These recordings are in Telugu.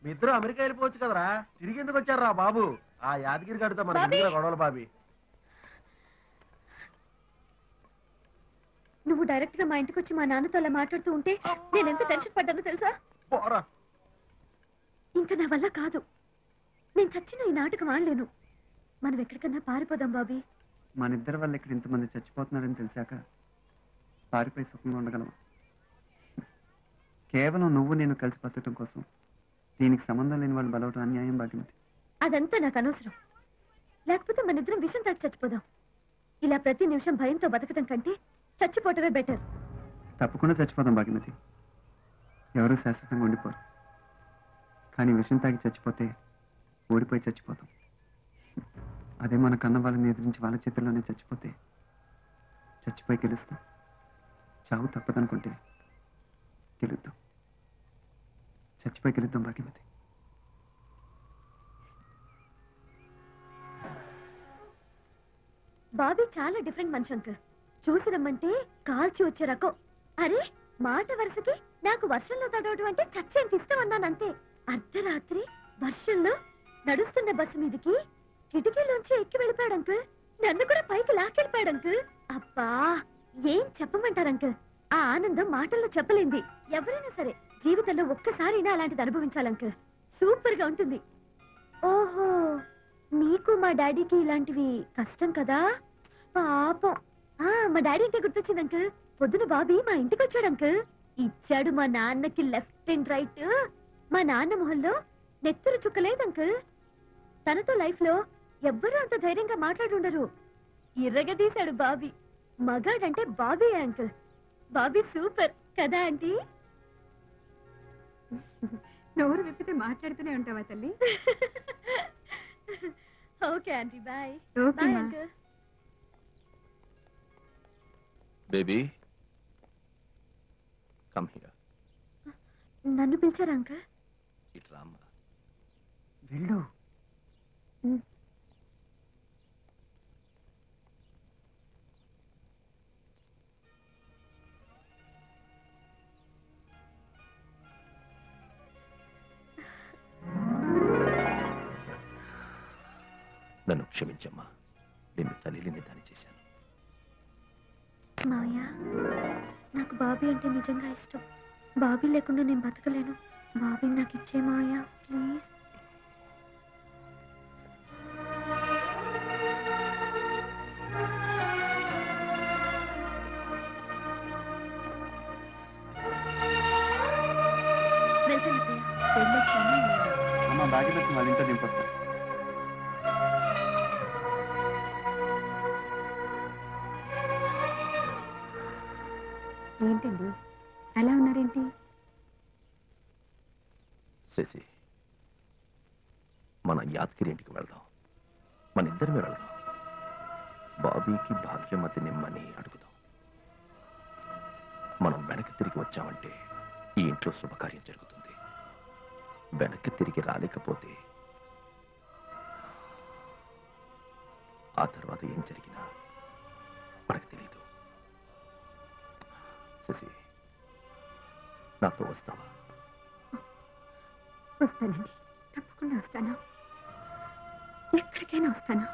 మీ ఇద్దరు అమెరికా వెళ్ళిపోవచ్చు కదరా, తిరిగి ఎందుకు వచ్చారా బాబు? ఆ యాదగిరి గడితో మనకి గొడవలు బాబీ. నువ్వు డైరెక్ట్ గా మా ఇంటికి వచ్చి మా నాన్నతో అలా మాట్లాడుతూ ఉంటే నేను ఎంత టెన్షన్ పడ్డానో తెలుసా? ఇంకా నా వల్ల కాదు. నేను చచ్చిన ఈ నాటకం ఆడలేను. మనం ఎక్కడికన్నా పారిపోదాం బాబీ. మన ఇద్దరి వల్ల ఇక్కడ ఇంతమంది చచ్చిపోతున్నారని తెలిసాక పారిపోయి సుఖంగా ఉండగలం. కేవలం నువ్వు నేను కలిసి బతకడం కోసం దీనికి సంబంధం లేని వాళ్ళు బలవటం అన్యాయం భాగ్యమతి. అదంతా నాకు అనవసరం. లేకపోతే మన ఇద్దరం విషం తాకి చచ్చిపోదాం. ఇలా ప్రతి నిమిషం భయంతో బతకడం కంటే చచ్చిపోవటమే బెటర్. తప్పకుండా చచ్చిపోదాం భాగ్యమతి. ఎవరు శాశ్వతంగా ఉండిపోరు. కానీ విషం తాగి చచ్చిపోతే ఓడిపోయి చచ్చిపోతాం. అదే మన కన్న వాళ్ళని ఎదిరించి వాళ్ళ చేతుల్లోనే చచ్చిపోతే చచ్చిపోయి గెలుస్తాం. చావు తప్పదనుకుంటే గెలుద్దాం. చచ్చిపోయి గెలుద్దాం భాగ్యమతి. బాబీ చాలా డిఫరెంట్ మనిషి అంకుల్. చూసి రమ్మంటే కాల్చి వచ్చే రకం. అరే మాట వరుసకి నాకు వర్షంలో తడవడం అంటే చచ్చేంత ఇష్టం అన్నానంతే. అర్ధరాత్రి వర్షంలో నడుస్తున్న బస్సు మీదకి కిటికీలోంచి ఎక్కి వెళ్ళిపోయాడు అంకుల్. నన్ను కూడా పైకి లాక్కెళ్ళిపోయాడు అంకుల్. అబ్బా ఏం చెప్పమంటారు అంకుల్. ఆ ఆనందం మాటల్లో చెప్పలేంది. ఎవరైనా సరే జీవితంలో ఒక్కసారైనా అలాంటిది అనుభవించాలి అంకుల్. సూపర్ గా ఉంటుంది. ఓహో నీకు మా డాడీకి ఇలాంటివి కష్టం కదా పాపం. మా డాడీ ఇంటే గుర్తొచ్చింది అంకుల్. పొద్దున బాబీ మా ఇంటికి వచ్చాడు అంకుల్. ఇచ్చాడు మా నాన్నకి లెఫ్ట్ అండ్ రైట్. మా నాన్న మొహంలో నెత్తురు చుక్కలేదు అంకుల్. తనతో లైఫ్ లో ఎవ్వరూ అంత ధైర్యంగా మాట్లాడుండరు. ఇర్రగదీశాడు బాబీ. మగాడంటే బాబీ అంకుల్. బాబీ సూపర్ కదా ఆంటీ? నోరు విప్పితే మాట్లాడుతూనే ఉంటావా తల్లి? Okay aunty bye. Okay uncle. Baby come here. నన్ను పిలిచారా అంకుల్? ఇట్రా అమ్మా. వెళ్ళు. నన్ను క్షమించమ్మా. నేను తల్లిని దాని చేశాను. మాయా నాకు బాబీ అంటే నిజంగా ఇష్టం. బాబీ లేకుండా నేను బతకలేను. బాబీ నాకు ఇచ్చే మాయా ప్లీజ్. అమ్మ భాగ్యలక్ష్మి వాళ్ళ ఇంట్లో దింపొస్తారు. ఏంటండి అలా ఉన్నారేంటి? శశి మన యాదగిరి ఇంటికి వెళ్దాం. మన ఇద్దరమే వెళ్దాం. బాబీకి భాగ్యమతి నిమ్మని అడుగుదాం. మనం వెనక్కి తిరిగి వచ్చామంటే ఈ ఇంట్లో శుభకార్యం జరుగుతుంది. వెనక్కి తిరిగి రాలేకపోతే ఆ తర్వాత ఏం జరిగినా మనకు తెలియదు. శశి నాతో వస్తావా? వస్తానండి, తప్పకుండా వస్తాను. ఎక్కడికైనా వస్తాను.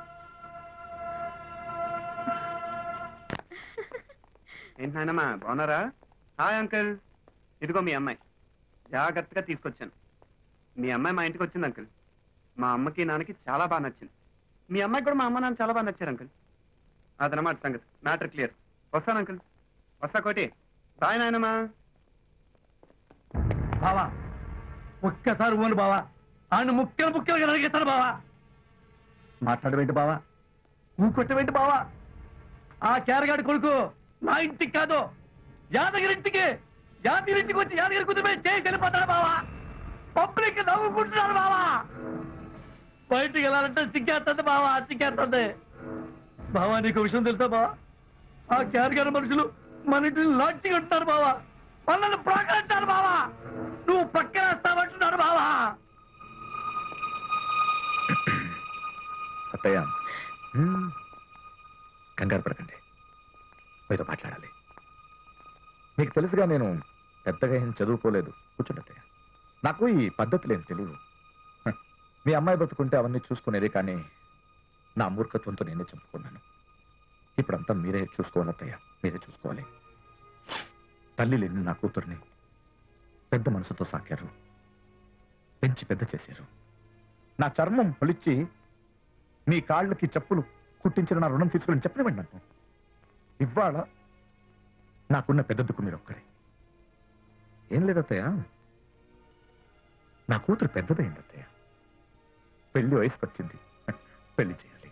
ఏంటి నాయనమ్మా బాగున్నారా? Hi uncle. ఇదిగో మీ అమ్మాయి. జాగ్రత్తగా తీసుకొచ్చాను. మీ అమ్మాయి మా ఇంటికి వచ్చింది అంకుల్. మా అమ్మకి నాన్నకి చాలా బాగా నచ్చింది. మీ అమ్మాయికి కూడా మా అమ్మ నాన్న చాలా బాగా నచ్చారు అంకుల్. అదనమాట సంగతి. Matter clear. వస్తాను అంకుల్. వస్తా కోటి. బాయ్ నాయనమ్మా. బావా ఒక్కసారి ఓను బావా. ఆయన ముక్కలు ముక్కలుగా నరిగేస్తాను బావా. మాట్లాడవేంటి బావా? ఊకొట్టవేంటి బావా? ఆ కేరగాడి కొడుకు నా ఇంటికి కాదు యాదగిరి ఇంటికి, యాదగిరి ఇంటికి వచ్చి యాదగిరి కుటుంబం చేసి వెళ్ళిపోతాడు బావా. పబ్లిక్ నవ్వుకుంటున్నాడు బావా. బయటికి వెళ్ళాలంటే సిగ్గేస్తుంది బావా, సిగ్గేస్తుంది బావా. నీకు విషయం తెలుసా బావా? ఆ కేరగాడి మనుషులు మన ఇంటిని లాడ్జిగా ఉంటారు బావా. మనల్ని ప్రాకరించారు బావా. నువ్వు పక్కన వస్తామంటున్నారు బావా. అత్తయ్య కంగారు పడకండి, మీతో మాట్లాడాలి. మీకు తెలుసుగా నేను పెద్దగా ఏం చదువుకోలేదు. కూర్చోండి అత్తయ్య. నా నాకు ఈ పద్ధతులేం తెలియవు. మీ అమ్మాయి బతుకుంటే అవన్నీ చూసుకునేది, కానీ నా మూర్ఖత్వంతో నేనే చంపుకున్నాను. ఇప్పుడంతా మీరే చూసుకోవాలి అత్తయ్య, మీరే చూసుకోవాలి. తల్లి లేని నా కూతుర్ని పెద్ద మనసుతో సాకారు, పెంచి పెద్ద చేశారు. నా చర్మం పొలిచ్చి మీ కాళ్ళకి చెప్పులు కుట్టించిన నా రుణం తీసుకుని చెప్పనివ్వండి నన్ను. ఇవాళ నాకున్న పెద్ద దుక్కు మీరు ఒక్కరే. ఏం లేదత్తయ్య, నా కూతురు పెద్దదైంది అత్తయ్య, పెళ్లి వయసుకు వచ్చింది, పెళ్లి చేయాలి.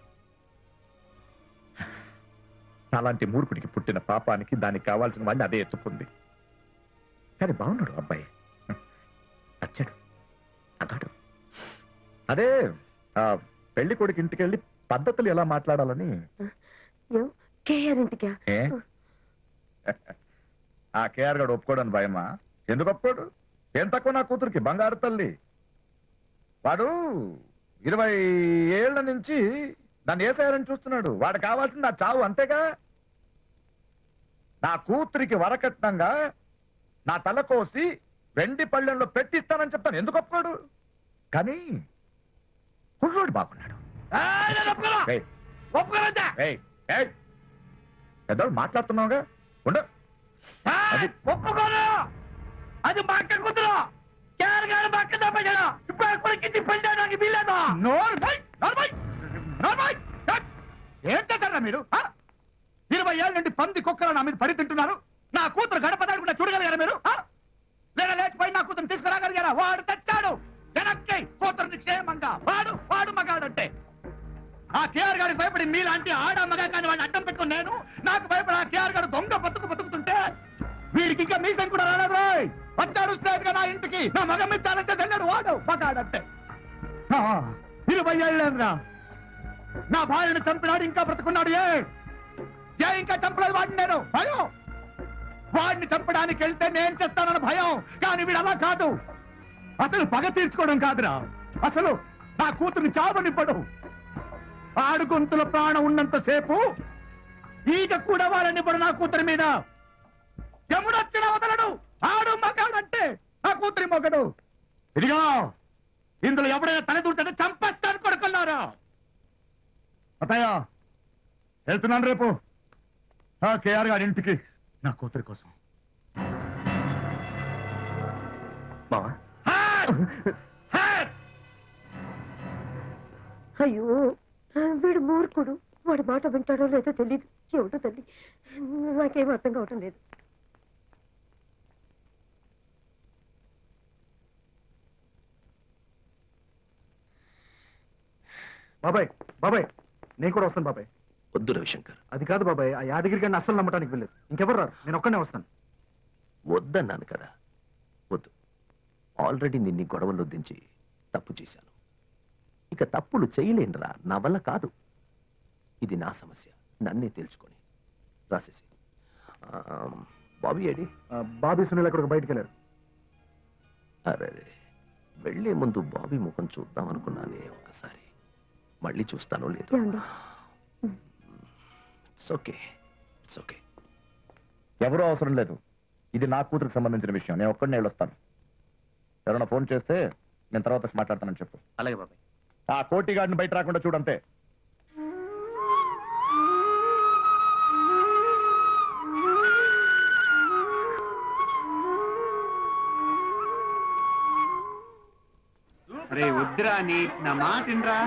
అలాంటి మూర్ఖుడికి పుట్టిన పాపానికి దానికి కావాల్సిన వాడిని అదే ఎత్తుకుంది. కానీ బాగున్నాడు అబ్బాయి, నచ్చాడు, అగాడు. అదే పెళ్లి కొడుకు ఇంటికి వెళ్ళి పద్ధతులు ఎలా మాట్లాడాలని. ఏ? ఆ కేఆర్ గారు ఒప్పుకోవడానికి భయమా? ఎందుకు ఒప్పుకోడు? ఏం తక్కువ నా కూతురికి, బంగారు తల్లి. వాడు 20 ఏళ్ల నుంచి దాన్ని వేసేయాలని చూస్తున్నాడు. వాడు కావాల్సింది నా చావు, అంతేగా. నా కూతురికి వరకట్నంగా నా తల కోసి వెండి పళ్ళెంలో పెట్టిస్తానని చెప్తాను. ఎందుకు ఒప్పుకోడు? కానీ కుర్రోడు బాగున్నాడు. ఏయ్, ఏయ్, ఏయ్, పెద్దోడు మాట్లాడుతున్నావుగా, ఉండు. ఒప్పుకోను. అది మా అక్క కూతురు. కేరగాడు మా అక్క తప్పగా ఇప్పుడు ఎప్పటికి పెళ్ళడానికి వీల్లేదా? ఏం చేశారా మీరు? 20 ఏళ్ళ నుండి పంది కుక్కలు నా మీద పడి తింటున్నారు. నా కూతురు గడప దాడుకుండా చూడగలిగారా మీరు? లేదా లేచిపోయి నా కూతురు తీసుకురాగలిగారా? వాడు తెచ్చాడు వెనక్కి కూతురుని క్షేమంగా. వాడు వాడు మగాడంటే ఆ కేఆర్ గారికి భయపడి మీలాంటి ఆడ మగ కానీ వాడిని అడ్డం పెట్టుకుని నేను నాకు భయపడి ఆ కేఆర్ గారు దొంగ బతుకుతుంటే వీడికి ఇంకా మీసం కూడా రాలేదు. వచ్చాడు స్ట్రైట్ గా నా ఇంటికి. నా మగ మిత్తాలంటే తెల్లాడు వాడు మగాడంటే. 20 ఏళ్ళేరా నా భార్యను చంపినాడు, ఇంకా బ్రతుకున్నాడు. ఏ ఇంకా చంపలేదు వాడిని నేను. భయం. వాడిని చంపడానికి వెళ్తే నేను చేస్తానన్న భయం. కానీ వీడు అలా కాదు. అసలు పగ తీర్చుకోవడం కాదురా, అసలు నా కూతుర్ని చావనివ్వడు. ఆడు గొంతుల ప్రాణం ఉన్నంతసేపు ఈగ కూడా వాళ్ళనివ్వడు నా కూతురి మీద. యముడొచ్చిన వదలడు. ఆడు మగాడంటే నా కూతురి మొగడు. ఇదిగో ఇందులో ఎవడైనా తలదూర్చంటే చంపేస్తాను కొడుకున్నారు. అత్తయ్య వెళ్తున్నాను రేపు ఆ కేఆర్ గారి ఇంటికి నా కూతురి కోసం. బావా, అయ్యో, వీడు మూర్ఖుడు. వాడి మాట వింటాడో లేదో తెలియదు. ఏమిటో తల్లి, నాకేం అర్థం కావటం లేదు. బాబాయ్ బాబాయ్ నేను కూడా వస్తాను బాబాయ్. వద్దు రవిశంకర్, అది కాదు బాబాయ్, ఆ యాదగిరి గారిని అస్సలు నమ్మటానికి వెళ్ళలేదు. ఇంకెవరు రారు, నేను ఒక్కనే వస్తాను. వద్దన్నాను కదా, వద్దు. ఆల్రెడీ నిన్ని గొడవలు దించి తప్పు చేశాను. ఇక తప్పులు చేయలేనురా, నా వల్ల కాదు. ఇది నా సమస్య, నన్నే తెలుసుకొని రాసేసి. బాబీ ఏడి? బాబీ సునీల్ అక్కడికి బయటికి వెళ్ళారు. అరే, వెళ్లే ముందు బాబీ ముఖం చూద్దాం అనుకున్నానే ఒకసారి. మళ్ళీ చూస్తానో లేదు. It's okay, it's okay. ఎవరూ అవసరం లేదు. ఇది నా కూతురికి సంబంధించిన విషయం. నేను ఒక్కడిని వెళ్ళొస్తాను. ఎవరైనా ఫోన్ చేస్తే నేను తర్వాత మాట్లాడతానని చెప్పు. అలాగే బాబాయ్. ఆ కోటి గాడిని బయట రాకుండా చూడంతే. రే వద్దురా, నీ నా మాట వినరా.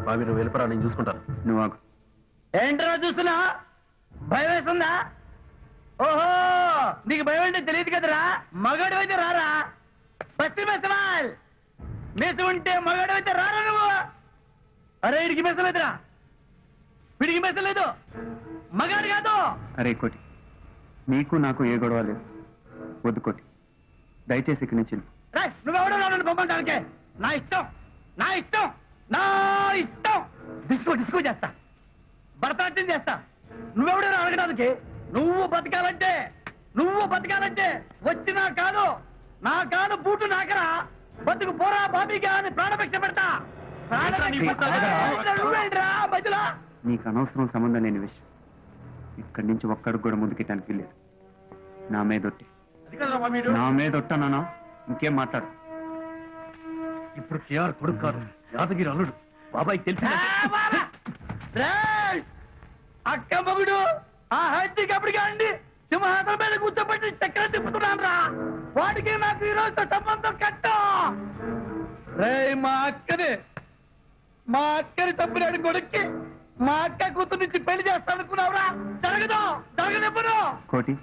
బాబీ నువ్వు వెళ్ళిపోరా, నేను చూసుకుంటాను. నువ్వు ఆగు. ఏంట్రా చూస్తున్నా? భయం వేస్తుందా? ఓహో నీకు భయం అంటే తెలియదు కదరా, మగాడు అయితే రారా. బస్తి మెసవాల్ మీస ఉంటే మగాడు అయితే రారా నువ్వు. అరే ఇడికి మెసలేదురా, వీడికి మెసలేదు, మగాడు కాదు. అరే కోటి, నీకు నాకు ఏ గొడవ లేదు. వద్దు కోటి, దయచేసి ఇక్కడి నుంచి వెళ్ళు. నువ్వెవడో నన్ను పంపడానికి. నా ఇష్టం, నా ఇష్టం, నా ఇష్టం. డిస్కో డిస్కో చేస్తా, భరతనాట్యం చేస్తా. నువ్వెవడో అడగడానికి. నువ్వు బతకాలంటే, నువ్వు బతకాలంటే వచ్చి నా కాలు బూటు నాకరా. బతుకు పోరా బాబీగా అని ప్రాణభిక్ష పెడతా. నువ్వేంట్రా మధ్యలో? నీకు అనవసరం సంబంధం లేని విషయం. ఇక్కడి నుంచి ఒక్కడికి కూడా ముందుకెట్టడానికి లేదు. నా మీదొట్టి, నా మీదొట్టనా? ఇంకేం మాట్లాడు. ఇప్పుడు కేఆర్ కొడుకు కాదు, యాదగిరి అల్లుడు. బాబాయ్ తెలిసి అక్క మగుడు ఆ హత్య కబడిగా అండి సింహాసనం మీద కూర్చోబెట్టి చక్రం తిప్పుతున్నాను రా. వాడికి నాకు ఈ రోజుతో సంబంధం కట్టు. రే మా అక్కని తప్పినాడు కొడుక్కి మా అక్క కూతురు నుంచి పెళ్లి చేస్తానుకున్నావురా. జరగదు, జరగనివ్వను. కోటి,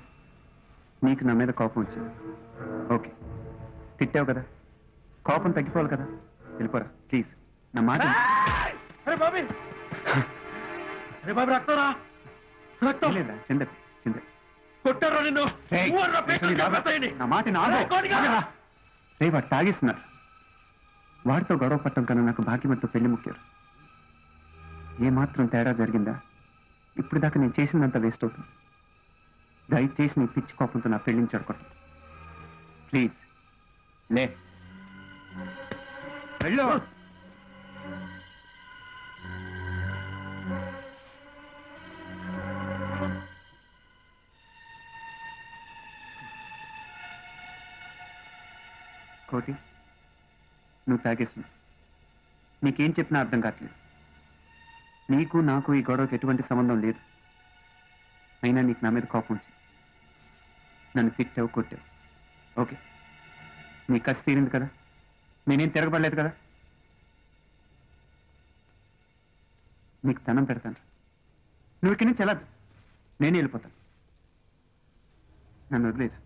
నీకు నా మీద కోపం వచ్చింది. ఓకే, తిట్టావు కదా, కోపం తగ్గిపోవాలి కదా. వెళ్ళిపోరా ప్లీజ్, నా మాట. అరే బాబీ, అరే బాబీ రక్తరా, రక్తం లేదా? చిందటి చిందటి కొట్టారా నిన్ను? నా మాట వాడు తాగేస్తున్నారు. వాడితో గొడవ పట్టడం కన్నా నాకు భాగ్యమతో పెళ్లి ముఖ్యం. ఏమాత్రం తేడా జరిగిందా? ఇప్పుడు దాకా నేను చేసిందంతా వేస్ట్ అవుతుంది. దయచేసి నీ పిచ్చి కోపంతో నా పెళ్లిని చెడగొట్టు ప్లీజ్. లే వెళ్ళు. కోటి, నువ్వు తాగేస్తున్నావు. నీకేం చెప్పినా అర్థం కావట్లేదు. నీకు నాకు ఈ గొడవకి ఎటువంటి సంబంధం లేదు. అయినా నీకు నా మీద కోపం వచ్చింది. నన్ను తిట్టావు, కొట్టావు. ఓకే, నీ కసి తీరింది కదా. నేనేం తిరగబడలేదు కదా. నీకు ధనం పెడతాను. నువ్వు ఇక్కడి నుంచి వెళ్ళద్దు, నేనే వెళ్ళిపోతాను. నన్ను వదిలేదు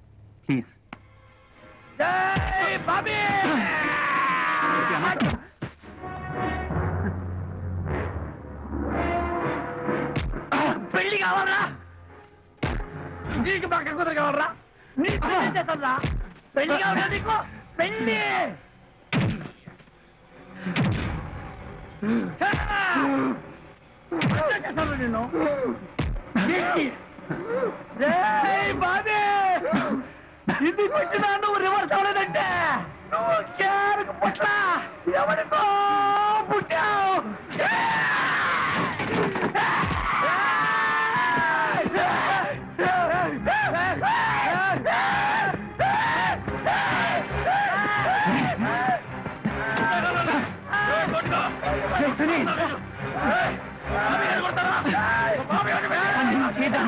ప్లీజ్. పెళ్లి కావాలరా? నీకు పక్క కుదర కావాలరా? నీకు చేస్తారా? పెళ్లి కావాలా నీకు? పెళ్లి చేస్తాను నిన్ను. బాబే, ఇంటికి వచ్చినా నువ్వు రివర్స్ అవ్వలేదంటే నువ్వు కేరకు పుట్ల ఎవరికో పుట్టావు.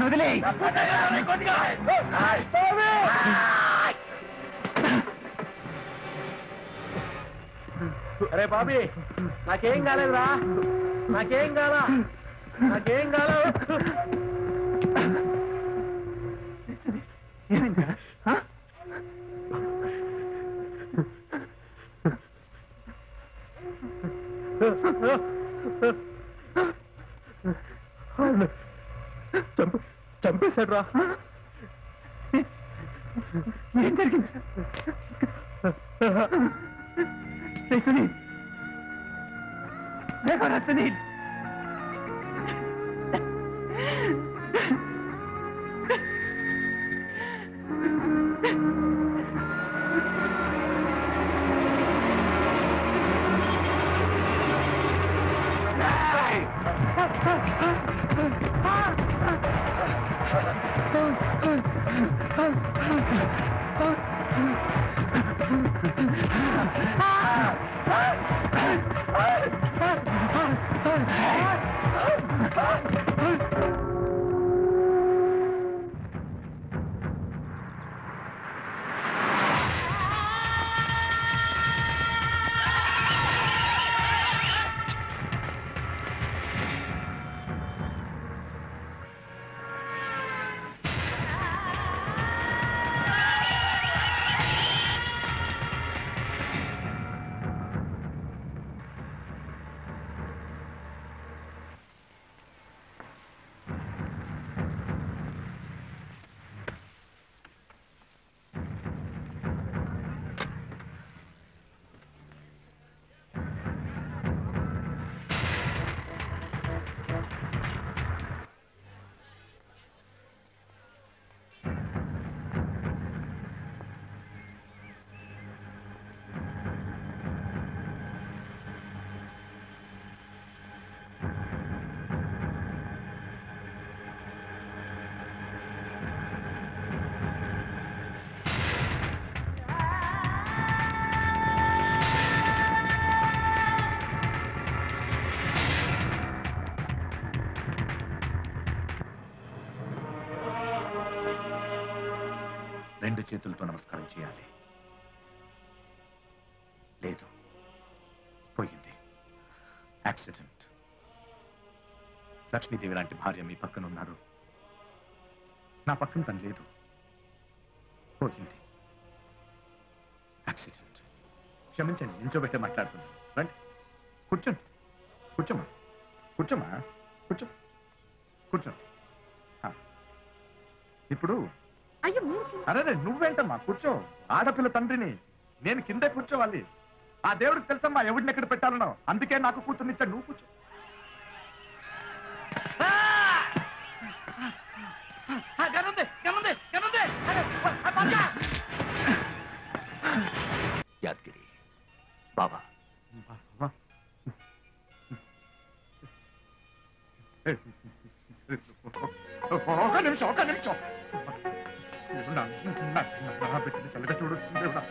వదిలే అరే బాబీ, నాకేం కాలేదురా, నాకేం కాలా, నాకేం కాలేదు. చంపేశాడు రా. ఏం జరిగింది? సునీల్, సునీల్, చేతులతో నమస్కారం చేయాలి. లేదు, పోయింది. యాక్సిడెంట్. లక్ష్మీదేవి లాంటి భార్య మీ పక్కన ఉన్నారు, నా పక్కన తను లేదు. పోయింది. యాక్సిడెంట్. క్షమించండి, నించోబెట్టే మాట్లాడుతున్నాను. రండి, కూర్చోండి. కూర్చోమ్మా, కూర్చోమ్మా, కూర్చో, కూర్చోండి. ఇప్పుడు అయ్యో మీరు అరే నువ్వేంటమ్మా, కూర్చో. ఆడపిల్ల తండ్రిని, నేను కిందే కూర్చోవాలి. ఆ దేవుడికి తెలుసమ్మా ఎవడిని ఎక్కడ పెట్టాలనో, అందుకే నాకు కూతుర్నిచ్చాడు. నువ్వు కూర్చో. యాదగిరి బాబా, ఒక నిమిషం. దేవుడా, నా బిడ్డని చల్లగా చూడు దేవుడా.